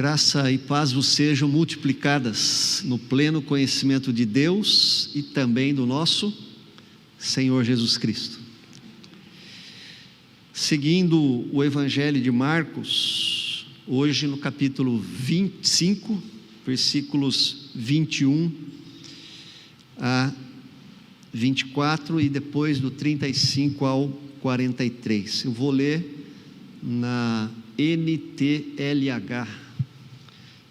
Graça e paz vos sejam multiplicadas no pleno conhecimento de Deus e também do nosso Senhor Jesus Cristo. Seguindo o Evangelho de Marcos, hoje no capítulo 25, versículos 21 a 24 e depois do 35 ao 43. Eu vou ler na NTLH.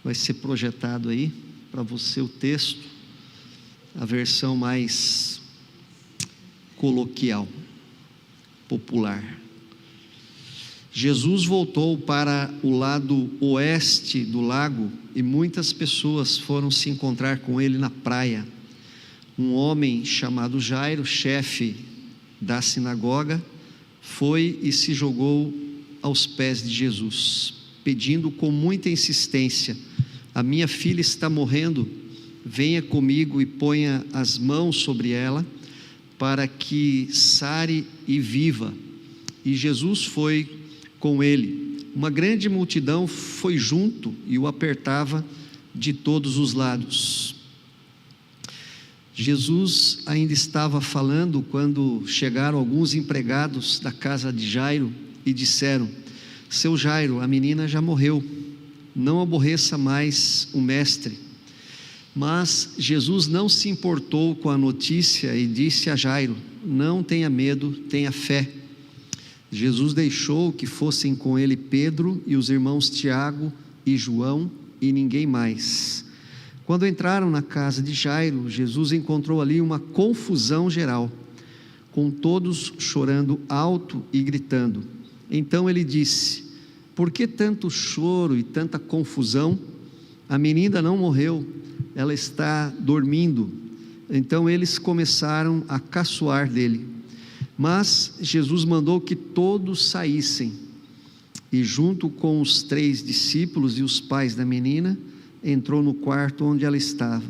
Vai ser projetado aí para você o texto, a versão mais coloquial, popular. Jesus voltou para o lado oeste do lago e muitas pessoas foram se encontrar com ele na praia. Um homem chamado Jairo, chefe da sinagoga, foi e se jogou aos pés de Jesus, pedindo com muita insistência: a minha filha está morrendo, venha comigo e ponha as mãos sobre ela, para que sare e viva. E Jesus foi com ele. Uma grande multidão foi junto e o apertava de todos os lados. Jesus ainda estava falando quando chegaram alguns empregados da casa de Jairo e disseram: seu Jairo, a menina já morreu, não aborreça mais o mestre. Mas Jesus não se importou com a notícia e disse a Jairo: não tenha medo, tenha fé. Jesus deixou que fossem com ele Pedro e os irmãos Tiago e João e ninguém mais. Quando entraram na casa de Jairo, Jesus encontrou ali uma confusão geral, com todos chorando alto e gritando. Então ele disse: por que tanto choro e tanta confusão? A menina não morreu, ela está dormindo. Então eles começaram a caçoar dele. Mas Jesus mandou que todos saíssem, e junto com os 3 discípulos e os pais da menina, entrou no quarto onde ela estava,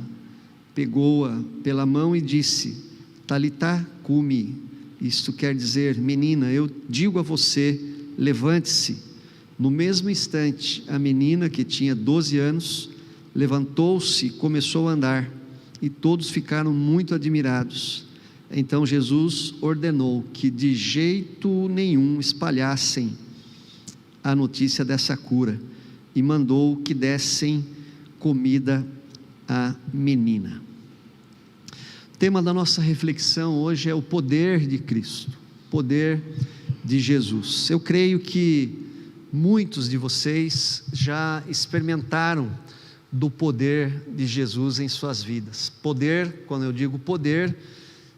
pegou-a pela mão e disse: Talitá cumi. Isto quer dizer: menina, eu digo a você, levante-se. No mesmo instante, a menina, que tinha 12 anos, levantou-se e começou a andar, e todos ficaram muito admirados. Então Jesus ordenou que de jeito nenhum espalhassem a notícia dessa cura, e mandou que dessem comida à menina. O tema da nossa reflexão hoje é o poder de Cristo, poder de Jesus. Eu creio que muitos de vocês já experimentaram do poder de Jesus em suas vidas. Poder, quando eu digo poder,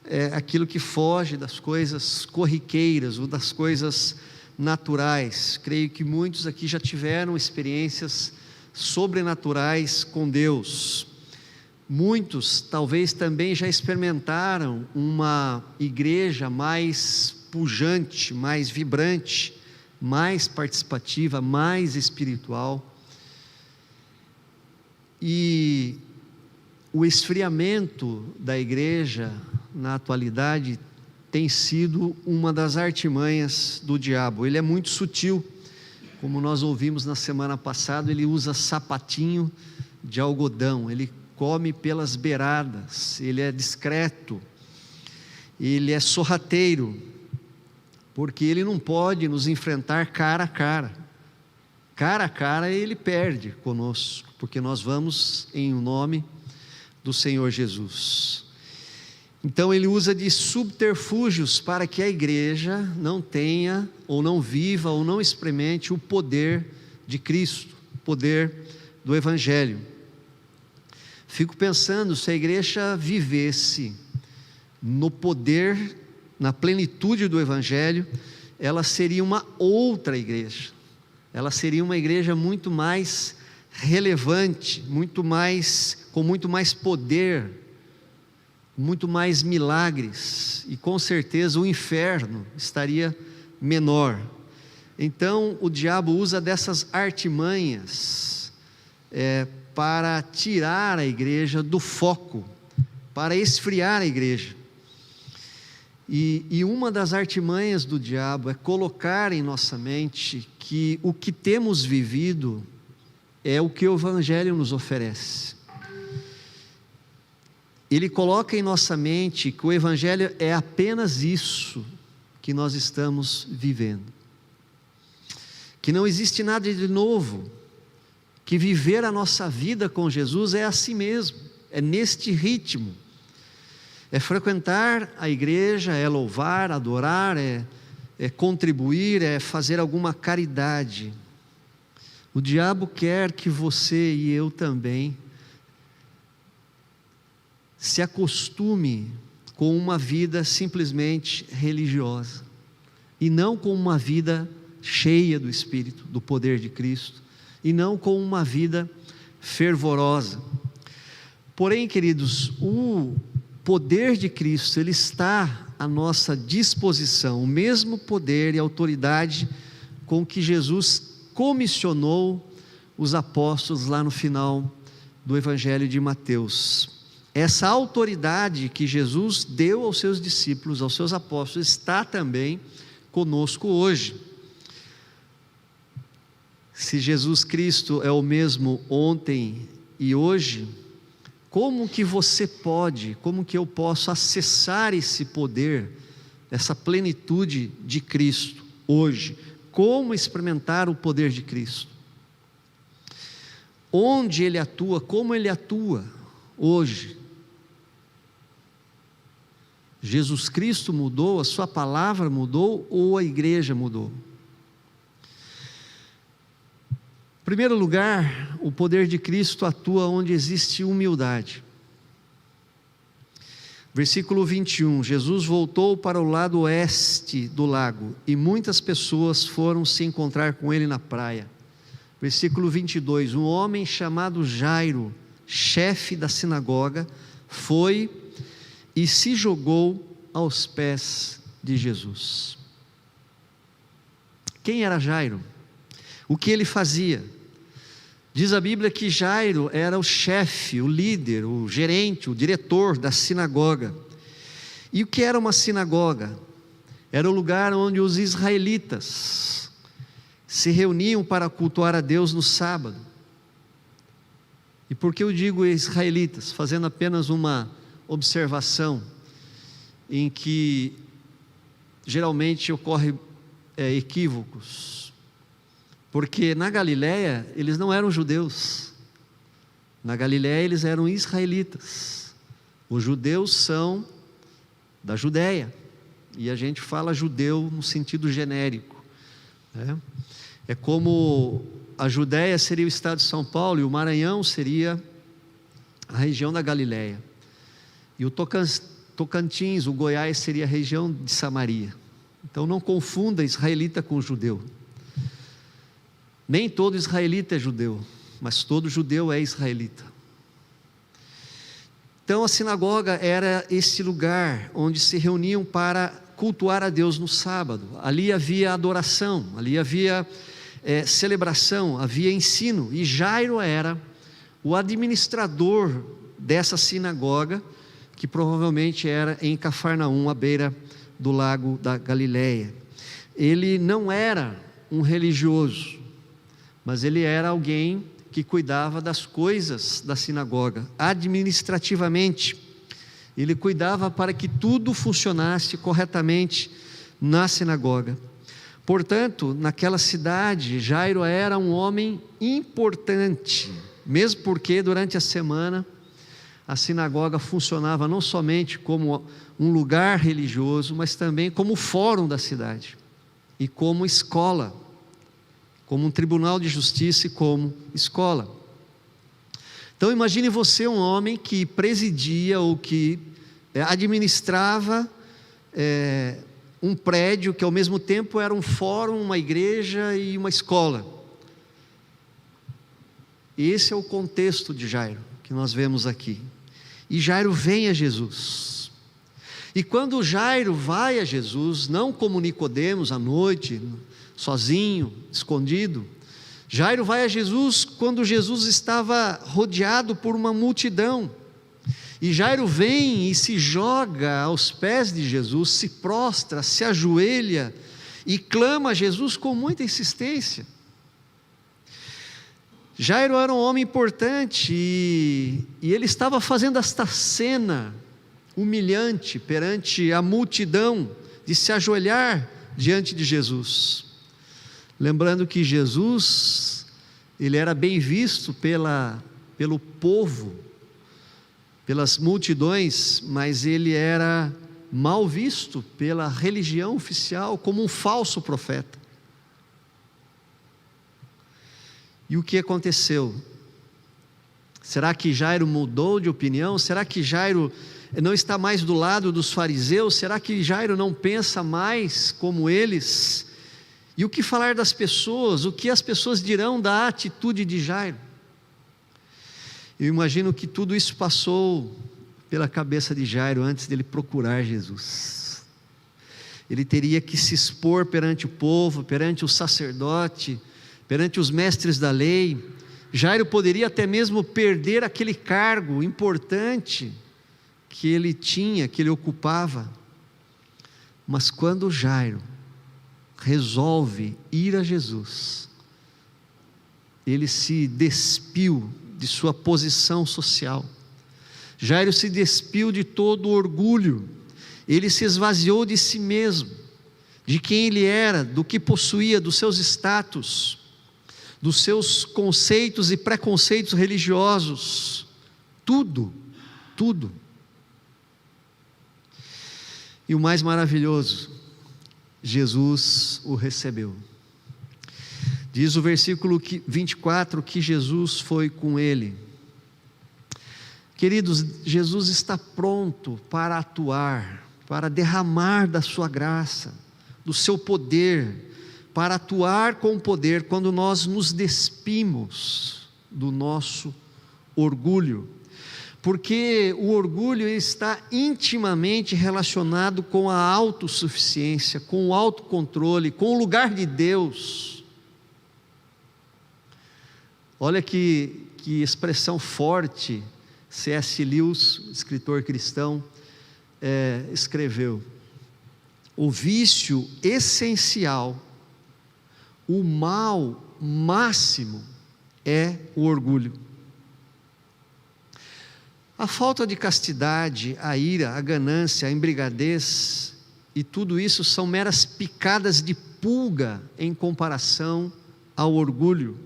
é aquilo que foge das coisas corriqueiras ou das coisas naturais. Creio que muitos aqui já tiveram experiências sobrenaturais com Deus. Muitos talvez também já experimentaram uma igreja mais pujante, mais vibrante, mais participativa, mais espiritual. E o esfriamento da igreja na atualidade tem sido uma das artimanhas do diabo. Ele é muito sutil, como nós ouvimos na semana passada. Ele usa sapatinho de algodão, ele come pelas beiradas, ele é discreto, ele é sorrateiro, porque ele não pode nos enfrentar cara a cara. Cara a cara ele perde conosco, porque nós vamos em nome do Senhor Jesus. Então ele usa de subterfúgios para que a igreja não tenha, ou não viva, ou não experimente o poder de Cristo, o poder do Evangelho. Fico pensando, se a igreja vivesse no poder, na plenitude do Evangelho, ela seria uma outra igreja. Ela seria uma igreja muito mais relevante, com muito mais poder, muito mais milagres, e com certeza o inferno estaria menor. Então o diabo usa dessas artimanhas para tirar a igreja do foco, para esfriar a igreja. E uma das artimanhas do diabo é colocar em nossa mente que o que temos vivido é o que o Evangelho nos oferece. Ele coloca em nossa mente que o Evangelho é apenas isso que nós estamos vivendo, que não existe nada de novo, que viver a nossa vida com Jesus é assim mesmo, é neste ritmo, é frequentar a igreja, é louvar, adorar, é contribuir, é fazer alguma caridade. O diabo quer que você e eu também se acostume com uma vida simplesmente religiosa, e não com uma vida cheia do Espírito, do poder de Cristo, e não com uma vida fervorosa. Porém, queridos, o poder de Cristo, ele está à nossa disposição, o mesmo poder e autoridade com que Jesus comissionou os apóstolos lá no final do Evangelho de Mateus. Essa autoridade que Jesus deu aos seus discípulos, aos seus apóstolos, está também conosco hoje. Se Jesus Cristo é o mesmo ontem e hoje, como que você pode, como que eu posso acessar esse poder, essa plenitude de Cristo hoje? Como experimentar o poder de Cristo? Onde Ele atua, como Ele atua hoje? Jesus Cristo mudou, a sua palavra mudou ou a igreja mudou? Em primeiro lugar, o poder de Cristo atua onde existe humildade. Versículo 21, Jesus voltou para o lado oeste do lago, e muitas pessoas foram se encontrar com ele na praia. Versículo 22, um homem chamado Jairo, chefe da sinagoga, foi e se jogou aos pés de Jesus. Quem era Jairo? O que ele fazia? Diz a Bíblia que Jairo era o chefe, o líder, o gerente, o diretor da sinagoga. E o que era uma sinagoga? Era o lugar onde os israelitas se reuniam para cultuar a Deus no sábado. E por que eu digo israelitas? Fazendo apenas uma observação em que geralmente ocorre equívocos, porque na Galileia eles não eram judeus, na Galileia eles eram israelitas. Os judeus são da Judéia, e a gente fala judeu no sentido genérico, né? É como a Judéia seria o estado de São Paulo, e o Maranhão seria a região da Galileia, e o Tocantins, o Goiás, seria a região de Samaria. Então não confunda israelita com judeu. Nem todo israelita é judeu, mas todo judeu é israelita. Então a sinagoga era esse lugar onde se reuniam para cultuar a Deus no sábado. Ali havia adoração, ali havia celebração, havia ensino, e Jairo era o administrador dessa sinagoga, que provavelmente era em Cafarnaum, à beira do lago da Galileia. Ele não era um religioso, mas ele era alguém que cuidava das coisas da sinagoga, administrativamente. Ele cuidava para que tudo funcionasse corretamente na sinagoga. Portanto, naquela cidade, Jairo era um homem importante, mesmo porque durante a semana a sinagoga funcionava não somente como um lugar religioso, mas também como fórum da cidade, e como escola, como um tribunal de justiça e como escola. Então imagine você um homem que presidia ou que administrava um prédio que ao mesmo tempo era um fórum, uma igreja e uma escola. Esse é o contexto de Jairo, que nós vemos aqui. E Jairo vem a Jesus, e quando Jairo vai a Jesus, não como Nicodemos à noite, sozinho, escondido, Jairo vai a Jesus quando Jesus estava rodeado por uma multidão, e Jairo vem e se joga aos pés de Jesus, se prostra, se ajoelha e clama a Jesus com muita insistência. Jairo era um homem importante e ele estava fazendo esta cena humilhante perante a multidão de se ajoelhar diante de Jesus. Lembrando que Jesus, ele era bem visto pelo povo, pelas multidões, mas ele era mal visto pela religião oficial como um falso profeta. E o que aconteceu? Será que Jairo mudou de opinião? Será que Jairo não está mais do lado dos fariseus? Será que Jairo não pensa mais como eles? E o que falar das pessoas? O que as pessoas dirão da atitude de Jairo? Eu imagino que tudo isso passou pela cabeça de Jairo antes dele procurar Jesus. Ele teria que se expor perante o povo, perante o sacerdote, perante os mestres da lei. Jairo poderia até mesmo perder aquele cargo importante que ele tinha, que ele ocupava. Mas quando Jairo resolve ir a Jesus, ele se despiu de sua posição social. Jairo se despiu de todo o orgulho, ele se esvaziou de si mesmo, de quem ele era, do que possuía, dos seus status, dos seus conceitos e preconceitos religiosos, tudo. E o mais maravilhoso, Jesus o recebeu. Diz o versículo 24 que Jesus foi com ele. Queridos, Jesus está pronto para atuar, para derramar da sua graça, do seu poder, para atuar com poder quando nós nos despimos do nosso orgulho, porque o orgulho está intimamente relacionado com a autossuficiência, com o autocontrole, com o lugar de Deus. Olha que expressão forte C.S. Lewis, escritor cristão, escreveu: o vício essencial, o mal máximo é o orgulho. A falta de castidade, a ira, a ganância, a embriaguez e tudo isso são meras picadas de pulga em comparação ao orgulho.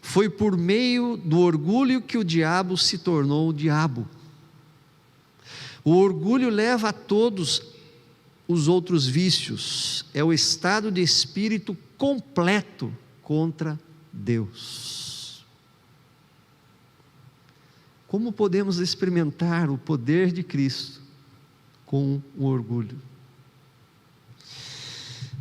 Foi por meio do orgulho que o diabo se tornou o diabo. O orgulho leva a todos os outros vícios, é o estado de espírito completo contra Deus. Como podemos experimentar o poder de Cristo com o orgulho?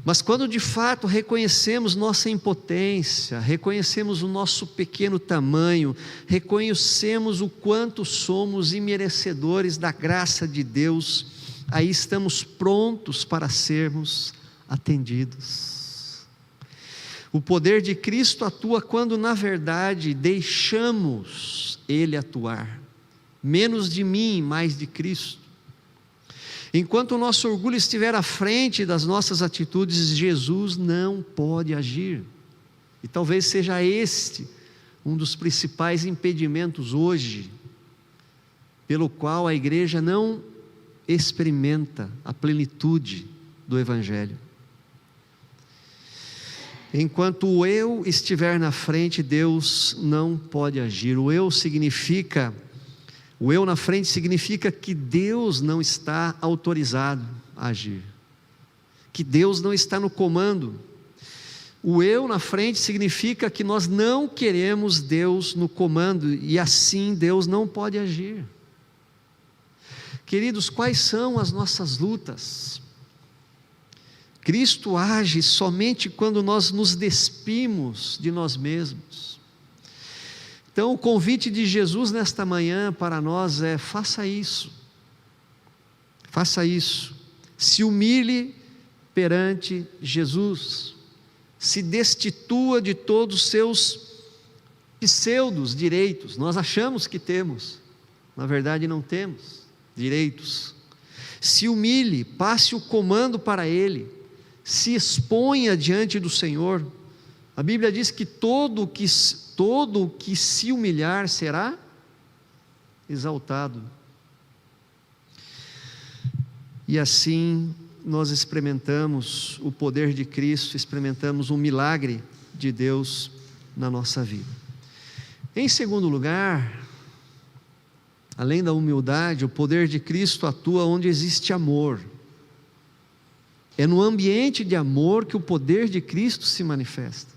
Mas quando de fato reconhecemos nossa impotência, reconhecemos o nosso pequeno tamanho, reconhecemos o quanto somos imerecedores da graça de Deus, aí estamos prontos para sermos atendidos. O poder de Cristo atua quando na verdade deixamos Ele atuar, menos de mim, mais de Cristo. Enquanto o nosso orgulho estiver à frente das nossas atitudes, Jesus não pode agir. E talvez seja este um dos principais impedimentos hoje, pelo qual a igreja não experimenta a plenitude do Evangelho. Enquanto o eu estiver na frente, Deus não pode agir. O eu na frente significa que Deus não está autorizado a agir, que Deus não está no comando. O eu na frente significa que nós não queremos Deus no comando, e assim Deus não pode agir. Queridos, quais são as nossas lutas? Cristo age somente quando nós nos despimos de nós mesmos. Então o convite de Jesus nesta manhã para nós é: faça isso, se humilhe perante Jesus, se destitua de todos os seus pseudos direitos. Nós achamos que temos, na verdade não temos direitos. Se humilhe, passe o comando para Ele, se exponha diante do Senhor, A Bíblia diz que todo o que se humilhar será exaltado. E assim nós experimentamos o poder de Cristo, experimentamos um milagre de Deus na nossa vida. Em segundo lugar, além da humildade, o poder de Cristo atua onde existe amor. É no ambiente de amor que o poder de Cristo se manifesta.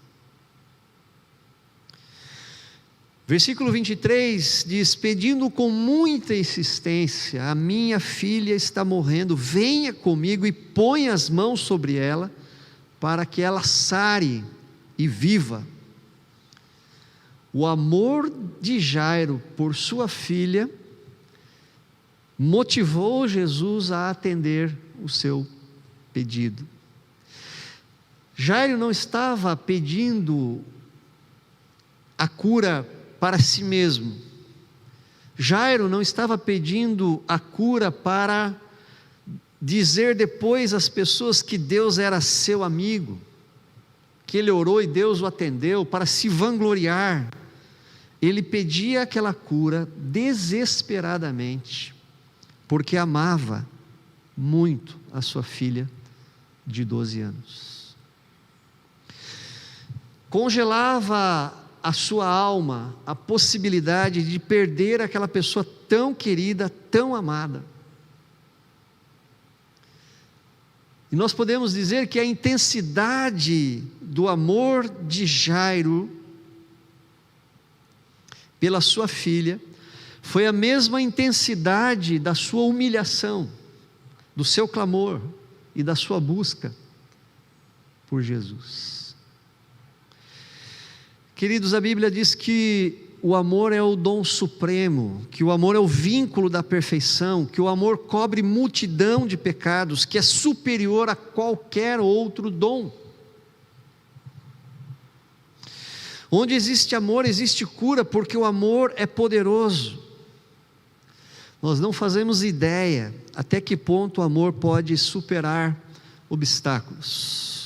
Versículo 23 diz: pedindo com muita insistência, a minha filha está morrendo, venha comigo e ponha as mãos sobre ela, para que ela sare e viva. O amor de Jairo por sua filha motivou Jesus a atender o seu pedido. Jairo não estava pedindo a cura para si mesmo. Jairo não estava pedindo a cura para dizer depois às pessoas que Deus era seu amigo, que ele orou e Deus o atendeu, para se vangloriar. Ele pedia aquela cura desesperadamente, porque amava muito a sua filha de 12 anos. Congelava a sua alma a possibilidade de perder aquela pessoa tão querida, tão amada. E nós podemos dizer que a intensidade do amor de Jairo pela sua filha foi a mesma intensidade da sua humilhação, do seu clamor e da sua busca por Jesus. Queridos, a Bíblia diz que o amor é o dom supremo, que o amor é o vínculo da perfeição, que o amor cobre multidão de pecados, que é superior a qualquer outro dom. Onde existe amor, existe cura, porque o amor é poderoso. Nós não fazemos ideia até que ponto o amor pode superar obstáculos.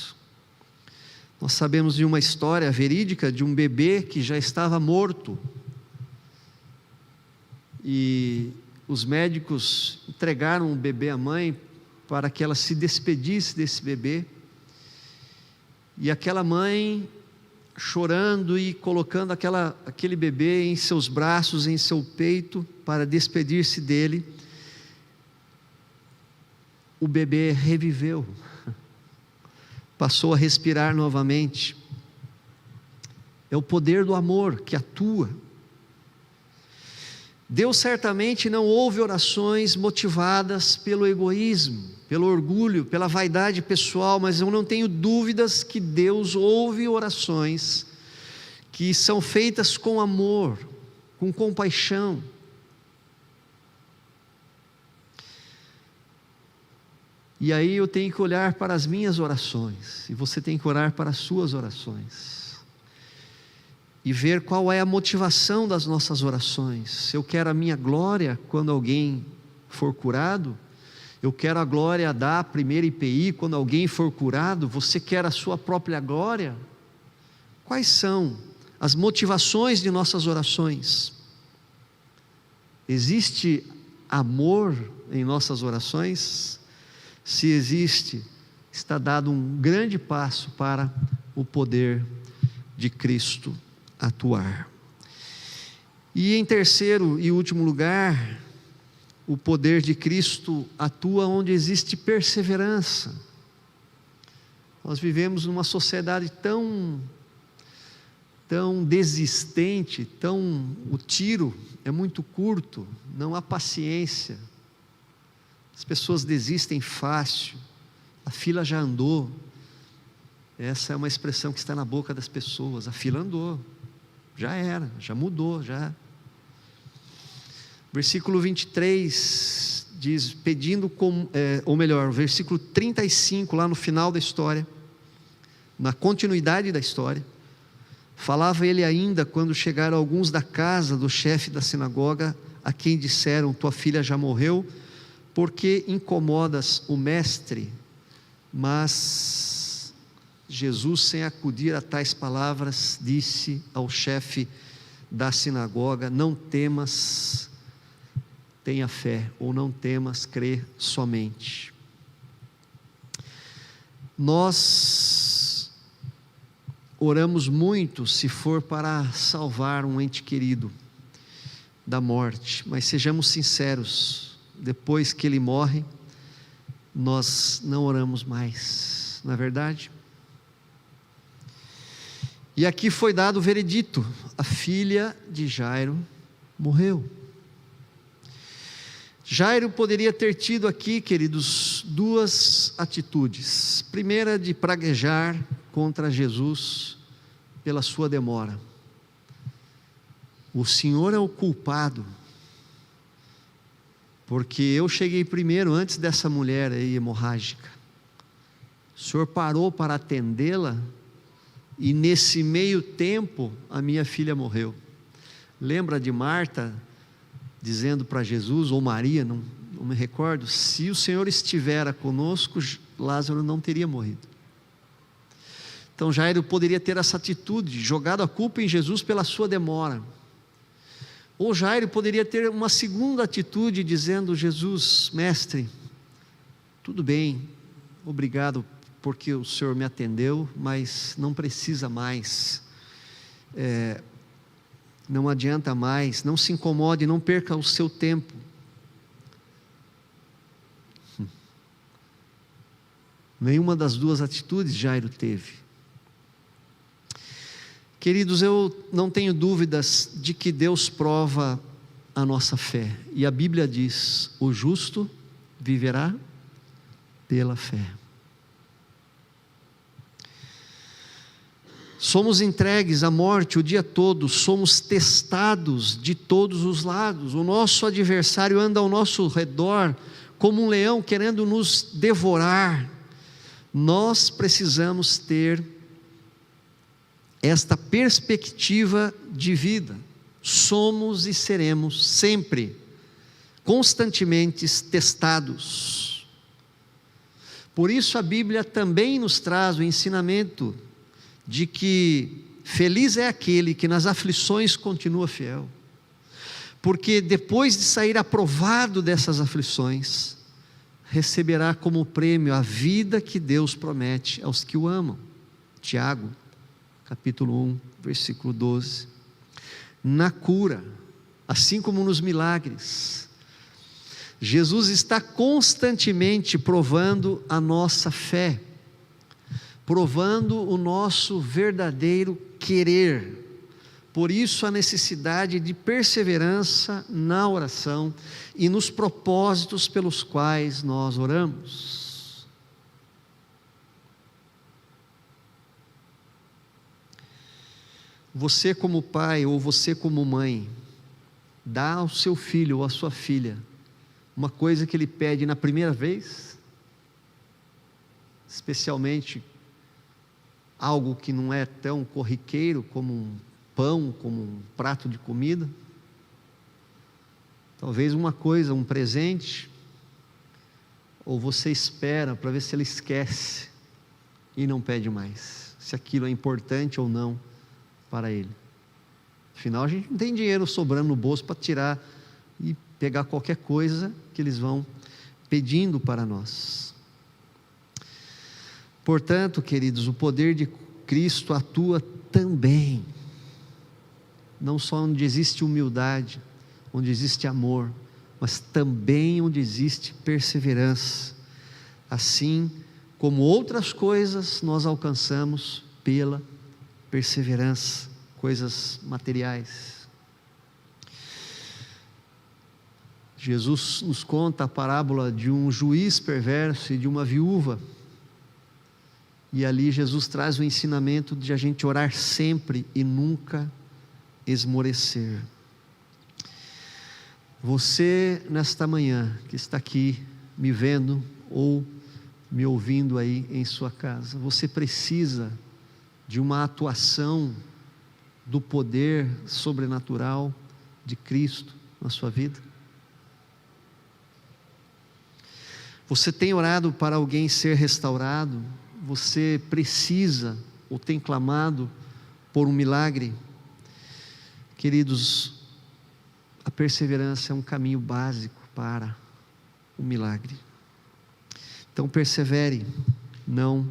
Nós sabemos de uma história verídica de um bebê que já estava morto, e os médicos entregaram o bebê à mãe para que ela se despedisse desse bebê, e aquela mãe, chorando e colocando aquele bebê em seus braços, em seu peito, para despedir-se dele, o bebê reviveu, passou a respirar novamente. É o poder do amor que atua. Deus certamente não ouve orações motivadas pelo egoísmo, pelo orgulho, pela vaidade pessoal, mas eu não tenho dúvidas que Deus ouve orações que são feitas com amor, com compaixão. E aí eu tenho que olhar para as minhas orações, e você tem que orar para as suas orações, e ver qual é a motivação das nossas orações. Eu quero a minha glória quando alguém for curado? Eu quero a glória da primeira IPI quando alguém for curado? Você quer a sua própria glória? Quais são as motivações de nossas orações? Existe amor em nossas orações? Se existe, está dado um grande passo para o poder de Cristo atuar. E em terceiro e último lugar, o poder de Cristo atua onde existe perseverança. Nós vivemos numa sociedade tão desistente, o tiro é muito curto, não há paciência. As pessoas desistem fácil, a fila já andou. Essa é uma expressão que está na boca das pessoas: a fila andou, já era, já mudou, já. Versículo 23 diz, versículo 35, lá no final da história, na continuidade da história, falava ele ainda quando chegaram alguns da casa do chefe da sinagoga, a quem disseram: tua filha já morreu, porque incomodas o mestre? Mas Jesus, sem acudir a tais palavras, disse ao chefe da sinagoga: não temas, tenha fé, ou não temas, crê somente. Nós oramos muito se for para salvar um ente querido da morte, mas sejamos sinceros, depois que ele morre, nós não oramos mais, não é verdade? E aqui foi dado o veredito: a filha de Jairo morreu. Jairo poderia ter tido aqui, queridos, duas atitudes. Primeira, de praguejar contra Jesus pela sua demora. O Senhor é o culpado, porque eu cheguei primeiro, antes dessa mulher aí hemorrágica. O Senhor parou para atendê-la, e nesse meio tempo a minha filha morreu. Lembra de Marta dizendo para Jesus, ou Maria, não me recordo: se o Senhor estivera conosco, Lázaro não teria morrido. Então Jairo poderia ter essa atitude, jogado a culpa em Jesus pela sua demora. Ou Jairo poderia ter uma segunda atitude, dizendo: Jesus, mestre, tudo bem, obrigado porque o Senhor me atendeu, mas não precisa mais, não adianta mais, não se incomode, não perca o seu tempo. Nenhuma das duas atitudes Jairo teve. Queridos, eu não tenho dúvidas de que Deus prova a nossa fé, e a Bíblia diz: o justo viverá pela fé. Somos entregues à morte o dia todo, somos testados de todos os lados, o nosso adversário anda ao nosso redor como um leão querendo nos devorar. Nós precisamos ter esta perspectiva de vida. Somos e seremos sempre, constantemente testados. Por isso a Bíblia também nos traz o ensinamento de que feliz é aquele que nas aflições continua fiel, porque depois de sair aprovado dessas aflições, receberá como prêmio a vida que Deus promete aos que o amam. Tiago, capítulo 1, versículo 12. Na cura, assim como nos milagres, Jesus está constantemente provando a nossa fé, provando o nosso verdadeiro querer. Por isso a necessidade de perseverança na oração e nos propósitos pelos quais nós oramos. Você como pai ou você como mãe, dá ao seu filho ou à sua filha uma coisa que ele pede na primeira vez, especialmente algo que não é tão corriqueiro como um pão, como um prato de comida, talvez uma coisa, um presente, ou você espera para ver se ele esquece e não pede mais, se aquilo é importante ou não para ele. Afinal, a gente não tem dinheiro sobrando no bolso para tirar e pegar qualquer coisa que eles vão pedindo para nós. Portanto, queridos, o poder de Cristo atua também, não só onde existe humildade, onde existe amor, mas também onde existe perseverança. Assim como outras coisas nós alcançamos pela perseverança, coisas materiais. Jesus nos conta a parábola de um juiz perverso e de uma viúva, e ali Jesus traz o ensinamento de a gente orar sempre e nunca esmorecer. Você nesta manhã que está aqui me vendo ou me ouvindo aí em sua casa, você precisa de uma atuação do poder sobrenatural de Cristo na sua vida? Você tem orado para alguém ser restaurado? você precisa ou tem clamado por um milagre, queridos, a perseverança é um caminho básico para o milagre. Então persevere, não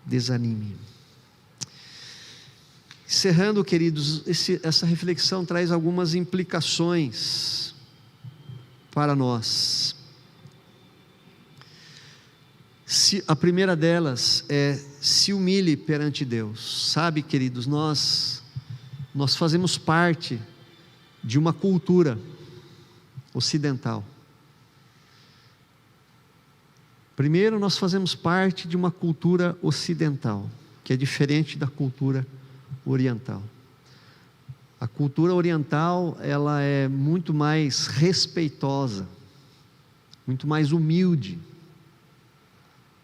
desanime. Encerrando, queridos, essa reflexão traz algumas implicações para nós. A primeira delas é: se humilhe perante Deus. Sabe, queridos, nós fazemos parte de uma cultura ocidental. Primeiro, nós fazemos parte de uma cultura ocidental, que é diferente da cultura oriental. A cultura oriental, ela é muito mais respeitosa, muito mais humilde,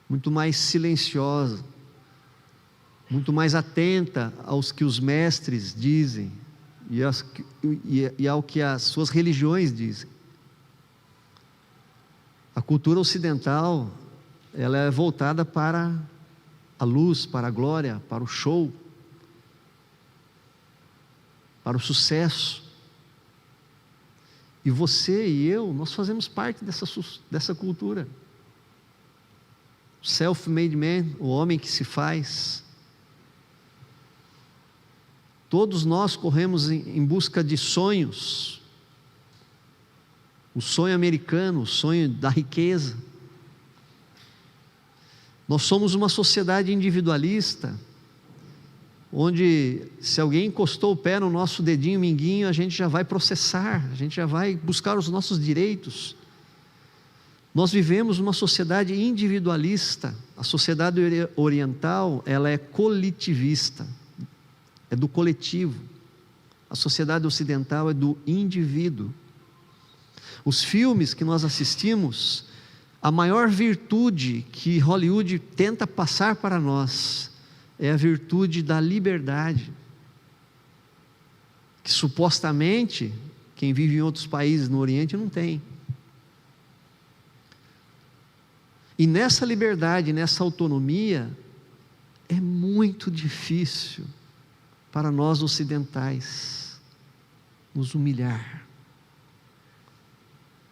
muito mais silenciosa, muito mais atenta aos que os mestres dizem e ao que as suas religiões dizem. A cultura ocidental, ela é voltada para a luz, para a glória, para o show, para o sucesso. E você e eu, nós fazemos parte dessa cultura. Self-made man, o homem que se faz. Todos nós corremos em busca de sonhos. O sonho americano, o sonho da riqueza. Nós somos uma sociedade individualista, onde se alguém encostou o pé no nosso dedinho minguinho, a gente já vai processar, a gente já vai buscar os nossos direitos. Nós vivemos uma sociedade individualista. A sociedade oriental, ela é coletivista, é do coletivo. A sociedade ocidental é do indivíduo. Os filmes que nós assistimos, a maior virtude que Hollywood tenta passar para nós é a virtude da liberdade, que supostamente quem vive em outros países no Oriente não tem. E nessa liberdade, nessa autonomia, é muito difícil para nós ocidentais nos humilhar.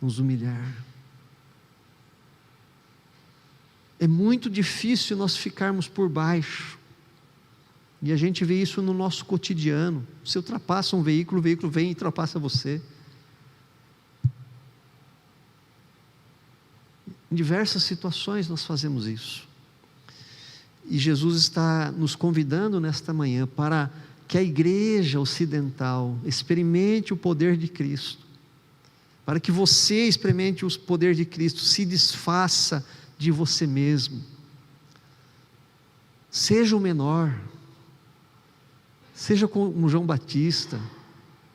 Nos humilhar. É muito difícil nós ficarmos por baixo. E a gente vê isso no nosso cotidiano. Você ultrapassa um veículo, o veículo vem e ultrapassa você. Em diversas situações nós fazemos isso. E Jesus está nos convidando nesta manhã para que a igreja ocidental experimente o poder de Cristo. Para que você experimente o poder de Cristo, se desfaça de você mesmo. Seja o menor. Seja como João Batista.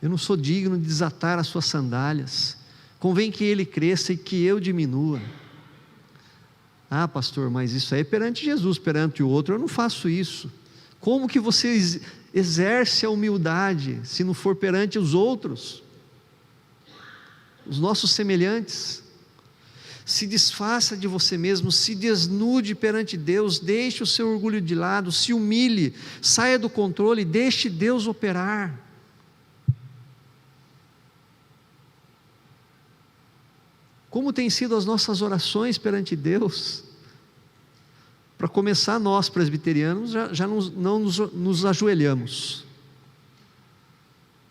Eu não sou digno de desatar as suas sandálias. Convém que ele cresça e que eu diminua. Ah, pastor, mas isso aí é perante Jesus, perante o outro eu não faço isso. Como que você exerce a humildade se não for perante os outros? Os nossos semelhantes? Se desfaça de você mesmo, se desnude perante Deus, deixe o seu orgulho de lado, se humilhe, saia do controle, deixe Deus operar. Como têm sido as nossas orações perante Deus? Para começar, nós presbiterianos já não nos ajoelhamos,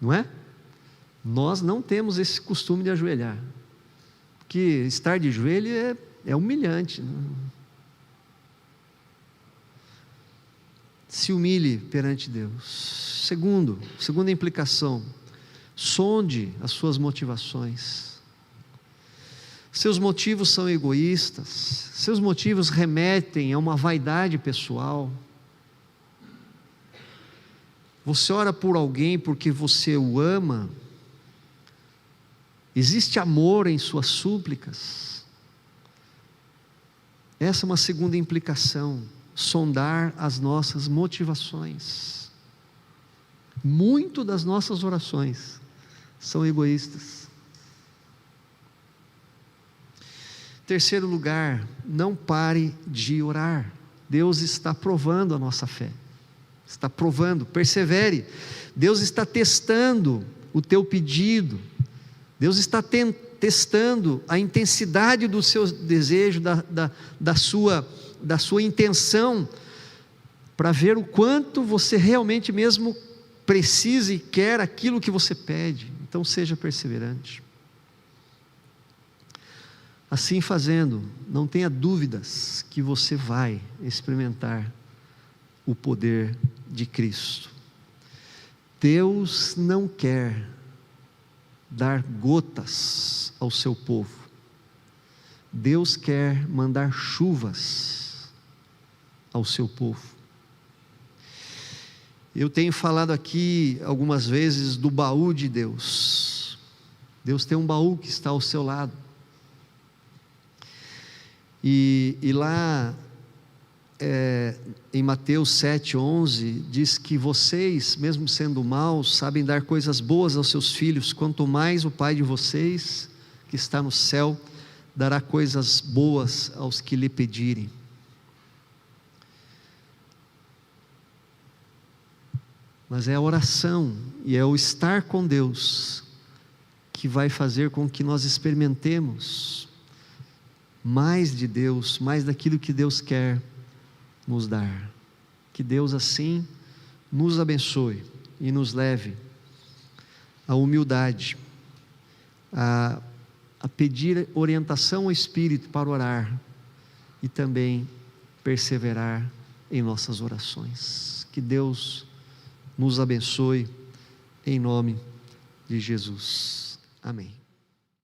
não é? Nós não temos esse costume de ajoelhar, porque estar de joelho é humilhante. Se humilhe perante Deus. Segunda implicação, sonde as suas motivações. Seus motivos são egoístas, seus motivos remetem a uma vaidade pessoal. Você ora por alguém porque você o ama? Existe amor em suas súplicas? Essa é uma segunda implicação, sondar as nossas motivações. Muito das nossas orações são egoístas. Terceiro lugar, não pare de orar. Deus está provando a nossa fé, está provando, persevere. Deus está testando o teu pedido, Deus está testando a intensidade do seu desejo, da sua intenção, para ver o quanto você realmente mesmo precisa e quer aquilo que você pede. Então seja perseverante. Assim fazendo, não tenha dúvidas que você vai experimentar o poder de Cristo. Deus não quer dar gotas ao seu povo. Deus quer mandar chuvas ao seu povo. Eu tenho falado aqui algumas vezes do baú de Deus. Deus tem um baú que está ao seu lado. E lá em Mateus 7,11 diz que vocês, mesmo sendo maus, sabem dar coisas boas aos seus filhos, quanto mais o Pai de vocês, que está no céu, dará coisas boas aos que lhe pedirem. Mas é a oração e é o estar com Deus que vai fazer com que nós experimentemos mais de Deus, mais daquilo que Deus quer nos dar. Que Deus assim nos abençoe e nos leve à humildade, a pedir orientação ao Espírito para orar e também perseverar em nossas orações. Que Deus nos abençoe em nome de Jesus. Amém.